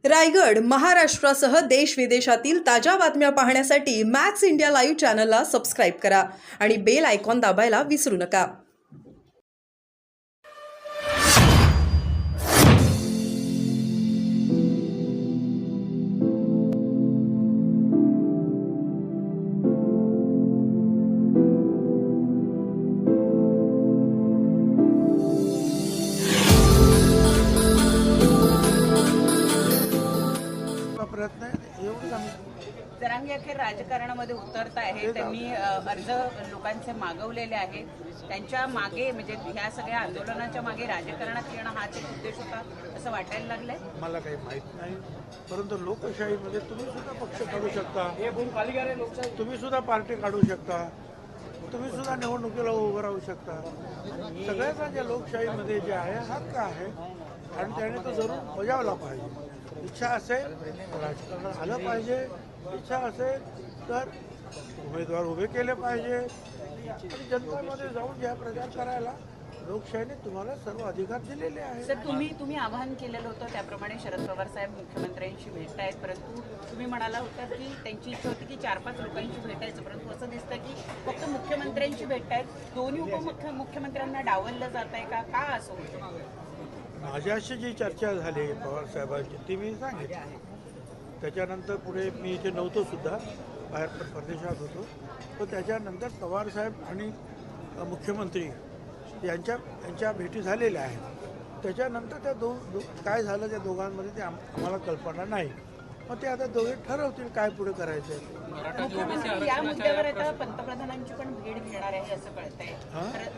रायगड महाराष्ट्रासह देश विदेशातील ताज्या बातम्या पाहण्यासाठी मॅक्स इंडिया लाईव्ह चॅनलला सबस्क्राईब करा आणि बेल आयकॉन दाबायला विसरू नका. प्रयत्न आहे एवढंच आम्ही. जरांगे अखेर राजकारणामध्ये उतरत आहे. त्यांनी अर्ज लोकांचे मागवलेले आहेत. त्यांच्या मागे म्हणजे ह्या सगळ्या आंदोलनाच्या मागे राजकारणात येणं हाच एक उद्देश होता असं वाटायला लागलंय. मला काही माहीत नाही, परंतु लोकशाहीमध्ये तुम्ही सुद्धा पक्ष काढू शकता, तुम्ही सुद्धा पार्टी काढू शकता, तुम्ही सुद्धा निवडणुकीला उभं राहू शकता. सगळ्यांचा ज्या लोकशाहीमध्ये जे आहे हक्क आहे आणि त्याने तो जरूर बजावला पाहिजे. इच्छा असेल तर राजकारणात आलं पाहिजे, इच्छा असेल तर उमेदवार उभे केले पाहिजे आणि जनतेमध्ये जाऊन ज्या प्रचार करायला लोकशाहीने तुम्हाला सर्व अधिकार दिलेले आहेत. सर तुम्ही आवाहन केलेलं होतं त्याप्रमाणे शरद पवार साहेब मुख्यमंत्र्यांशी भेटतायत, परंतु तुम्ही म्हणाला होता की त्यांची इच्छा होती की 4-5 लोकांशी भेटायचं, परंतु असं दिसतं की फक्त मुख्यमंत्र्यांशी भेटतायत. दोन्ही उपमुख्यमंत्र्यांना डावललं जात आहे का असं होतं? माझ्याशी जी चर्चा झाली पवार साहेबांची ती मी सांगितली. त्याच्यानंतर पुढे मी इथे नव्हतो सुद्धा, बाहेर परदेशात होतो. पण त्याच्यानंतर पवार साहेब आणि मुख्यमंत्री यांच्या भेटी झालेल्या आहेत. त्याच्यानंतर त्या काय झालं त्या दोघांमध्ये ते आम्हाला कल्पना नाही. मग ते आता दोघे ठरवतील काय पुढे करायचं. मुख्यमंत्री या मुद्द्यावर आता पंतप्रधानांची पण भेट घेणार आहे असं कळतंय.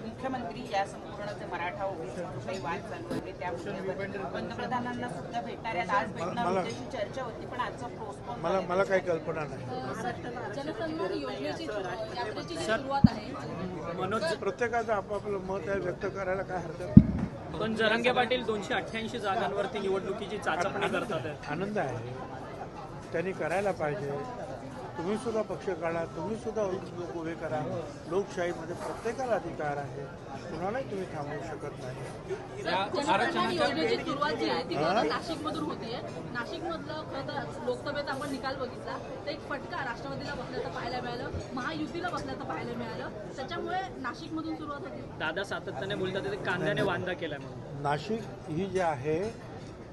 मुख्यमंत्री या संपूर्ण जे मराठा ओबीसीचा काही वाद चालू होते त्या मुद्द्यावर पंतप्रधानांना सुद्धा भेटणार आहेत. आज भेटणार होत्याची चर्चा होती पण आजचा पोस्टपोन. मला काही कल्पना नाही. जनसन्मान योजनेची यात्रेची जी सुरुवात आहे, प्रत्येकाचं आपापलं मत आहे व्यक्त करायला काय हरकत नाही. पण जरांगे पाटील 288 जागांवरती निवडणुकीची चाचपणी करतात. आनंद आहे, त्यांनी करायला पाहिजे. तुम्ही सुद्धा पक्ष काढा, तुम्ही सुद्धा लोक उभे करा. लोकशाहीमध्ये प्रत्येकाला अधिकार आहे, कुणालाही तुम्ही थांबवू शकत नाही. जनसन्मान योजनेची सुरुवात जी आहे ती खरं नाशिकमधून होतीये. नाशिकमधलं खरं तर लोकसभेचा आपण निकाल बघितला तर एक फटका राष्ट्रवादीला बसल्याचं पाहायला मिळालं, महायुतीला बसल्याचं पाहायला मिळालं. त्याच्यामुळे नाशिकमधून सुरुवात होती. दादा सातत्याने बोलतात ते कांद्याने वांदा केलाय म्हणून. नाशिक ही जी आहे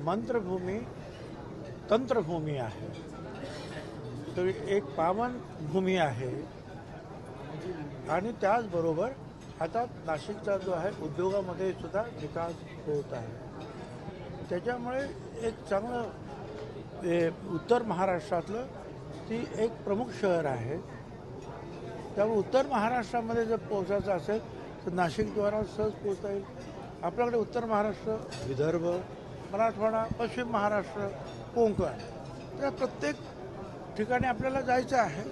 मंत्रभूमी तंत्रभूमी आहे, तर एक पावन भूमी आहे. आणि त्याचबरोबर आता नाशिकचा जो आहे उद्योगामध्ये सुद्धा विकास होत आहे. त्याच्यामुळे एक चांगलं उत्तर महाराष्ट्रातलं ती एक प्रमुख शहर आहे. त्यामुळे उत्तर महाराष्ट्रामध्ये जर पोहोचायचं असेल तर नाशिकद्वारा सहज पोहोचता येईल. आपल्याकडे उत्तर महाराष्ट्र, विदर्भ, मराठवाडा, पश्चिम महाराष्ट्र, कोकण, तर प्रत्येक ठिकाणी आपल्याला जायचं आहे.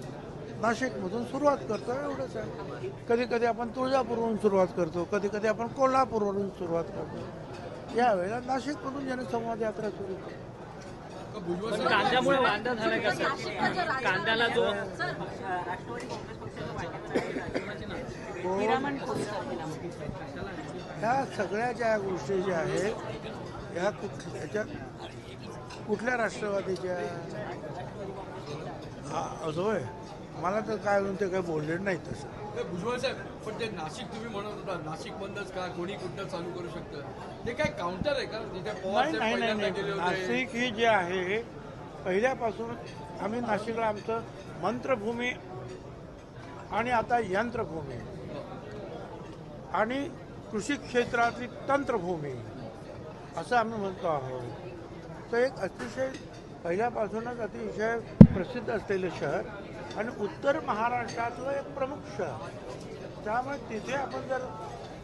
नाशिकमधून सुरुवात करतो एवढंच आहे. कधी कधी आपण तुळजापूरवरून सुरुवात करतो, कधी कधी आपण कोल्हापूरवरून सुरुवात करतो. यावेळेला नाशिकमधून जनसंवाद यात्रा सुरू करतो. पण कांद्यामुळे वांदा झालाय का सर? कांद्याला जो राष्ट्रवादी काँग्रेस पक्षाचं वाटेवर ह्या सगळ्या ज्या गोष्टी ज्या आहेत ह्या ह्याच्या कुठल्या राष्ट्रवादीच्या असं होय, मला तर काय म्हणून ते काही बोलले नाही तसं. भुजबळ साहेब, पण ते नाशिक तुम्ही म्हणत होता नाशिकमधूनच का कोणी कुठं चालू करू शकतं, ते काय काउंटर आहे का? जिथे पवार साहेब पहिल्यांदा गेले होते. नाशिक ही जी आहे पहिल्यापासून आम्ही नाशिकला आमचं मंत्रभूमी आणि आता यंत्रभूमी आणि कृषी क्षेत्रातली तंत्रभूमी असं आम्ही म्हणतो आहोत. तर एक अतिशय पहिल्यापासूनच अतिशय प्रसिद्ध असलेलं शहर आणि उत्तर महाराष्ट्रातलं एक प्रमुख शहर. त्यामुळे तिथे आपण जर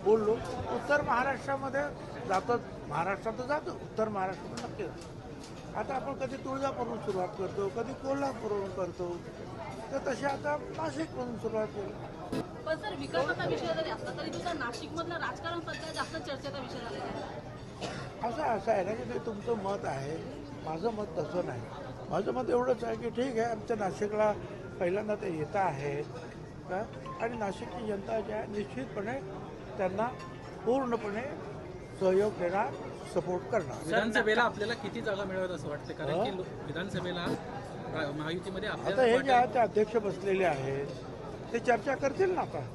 बोललो उत्तर महाराष्ट्रामध्ये जातो, महाराष्ट्रात जातो, उत्तर महाराष्ट्रात नक्की जातो. आता आपण कधी तुळजापूरवरून सुरुवात करतो, कधी कोल्हापूरवरून करतो, तर तशी आता नाशिकमधून सुरुवात केली. पण सर विकासाचा विषय जरी असला तरी सुद्धा नाशिकमधलं राजकारण सध्या जास्त चर्चेचा विषय झालेला आहे. असं आहे ना की ते तुमचं मत आहे, माझं मत तसं नाही. माझं मत एवढंच आहे की ठीक आहे, आमच्या नाशिकला पहिल्यांदा ते येत आहेत का आणि नाशिकची जनता जी आहे निश्चितपणे त्यांना पूर्णपणे सहयोग देणार, सपोर्ट करणार. विधानसभेला आपल्याला किती जागा मिळवत असं वाटतं? कारण की विधानसभेला महायुतीमध्ये आता आपल्याला हे जे आहे ते अध्यक्ष बसलेले आहेत ते चर्चा करतील ना. आता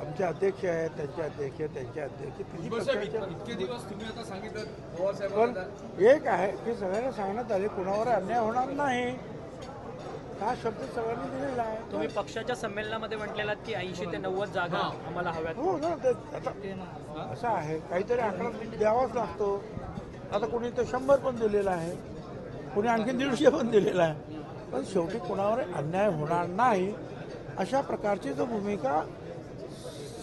आमचे अध्यक्ष आहेत, त्यांचे अध्यक्ष, त्यांचे अध्यक्ष, तिन्ही पक्षाचे. इतके दिवस तुम्ही आता सांगितलं पवार पण साहेबांना एक आहे की सगळ्यांना सांगण्यात आले कुणावर अन्याय होणार नाही, हा शब्द सगळ्यांनी दिलेला आहे. तुम्ही पक्षाच्या संमेलनामध्ये म्हटलेला की 80 ते 90 जागा आम्हाला हव्यात. हो ना, ते आता असं आहे काहीतरी आकडा द्यावाच लागतो. आता कोणी तर 100 पण दिलेला आहे, कोणी आणखी 150 पण दिलेला आहे. पण शेवटी कुणावर अन्याय होणार नाही अशा प्रकारची जो भूमिका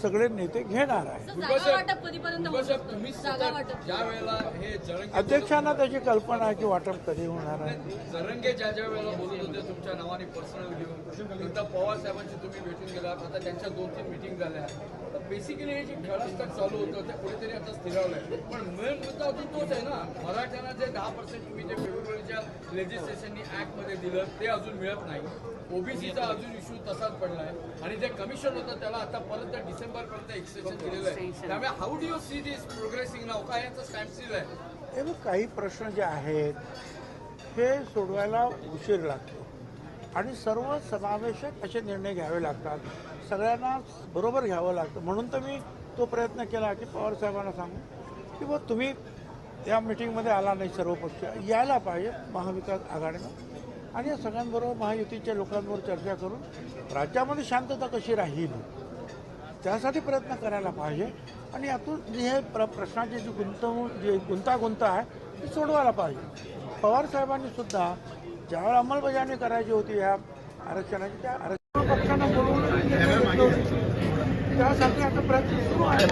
सगळे नेते घेणार आहे. जागा वाटप कधीपर्यंत होऊ साहेब शकतं? तुम्ही जागा वाटप ज्या वेळेला हे जरंगे अध्यक्षांना त्याची कल्पना आहे की वाटप कधी होणार आहे. जरंगे ज्या वेळेला बोलत होते तुमच्या नावाने पर्सनल घेऊन एकदा पवार साहेबांची तुम्ही भेटून गेलात, आता त्यांच्या 2-3 मिटिंग झाल्या. तर बेसिकली हे जे खेळास्ताक चालू होतं ते कुठेतरी आता स्थिरावलंय. पण मेन मुद्दा अजून तोच आहे ना, मराठ्यांना जे 10% तुम्ही जे फेब्रुवारीच्या लेजिस्लेशननी ऍक्टमध्ये दिलं ते अजून मिळत नाही. ओबीसीचा अजून इश्यू तसाच पडलाय आणि जे कमिशन होतं त्याला आता परत डिसेंबरपर्यंत एक्सटेन्शन दिलेलं आहे. त्यामुळे how do you see this progressing now? काय याचं स्टँडस्टिल आहे? हे बघ, काही प्रश्न जे आहेत हे सोडवायला उशीर लागतो आणि सर्व समावेशक असे निर्णय घ्यावे लागतात. सगळ्यांना बरोबर घ्यावं लागतं. म्हणून तर मी तो प्रयत्न केला की पवार साहेबांना सांगू की बुवा तुम्ही या मिटिंगमध्ये आला नाही, सर्व पक्ष यायला पाहिजे महाविकास आघाडीनं आणि या सगळ्यांबरोबर महायुतीच्या लोकांबरोबर चर्चा करून राज्यामध्ये शांतता कशी राहील त्यासाठी प्रयत्न करायला पाहिजे आणि यातून जे हे प्रश्नाची जी गुंतागुंत आहे ती सोडवायला पाहिजे. पवार साहेबांनी सुद्धा ज्यावेळेला अंमलबजावणी करायची होती या आरक्षणाची, त्या आरक्षण पक्षानं बोलवून त्यासाठी आता प्रयत्न सुरू आहे.